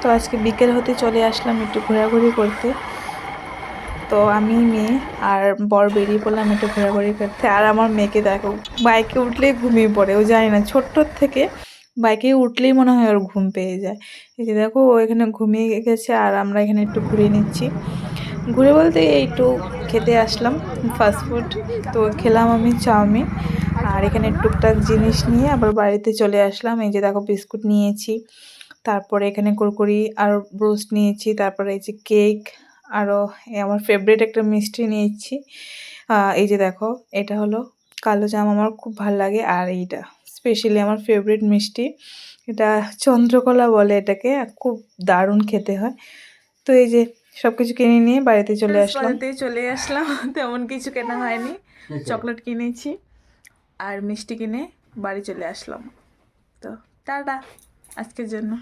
তো আজকে বিকেল হতে চলে আসলাম একটু ঘোরাঘুরি করতে। তো আমি মেয়ে আর বর বেরিয়ে পড়লাম একটু ঘোরাঘুরি করতে। আর আমার মেয়েকে দেখো, বাইকে উঠলেই ঘুমিয়ে পড়ে, ও জানি না ছোট্টর থেকে বাইকে উঠলেই মনে হয় ওর ঘুম পেয়ে যায়। এই যে দেখো ও এখানে ঘুমিয়ে গেছে আর আমরা এখানে একটু ঘুরে নিচ্ছি। ঘুরে বলতে একটু খেতে আসলাম ফাস্টফুড। তো খেলাম আমি চাউমিন আর এখানে টুকটাক জিনিস নিয়ে আবার বাড়িতে চলে আসলাম। এই যে দেখো বিস্কুট নিয়েছি, তারপরে এখানে কুরকুরি আর ব্রোস্ট নিয়েছি, তারপরে এই যে কেক, আরও আমার ফেভারিট একটা মিষ্টি নিয়েছি। এই যে দেখো এটা হলো কালো জাম, আমার খুব ভালো লাগে। আর এইটা স্পেশালি আমার ফেভারিট মিষ্টি, এটা চন্দ্রকলা বলে এটাকে, খুব দারুণ খেতে হয়। তো এই যে সব কিছু কিনে নিয়ে বাড়িতে চলে আসলাম। তেমন কিছু কেনা হয়নি, চকলেট কিনেছি আর মিষ্টি কিনে বাড়ি চলে আসলাম। তো টাটা আজকের জন্য।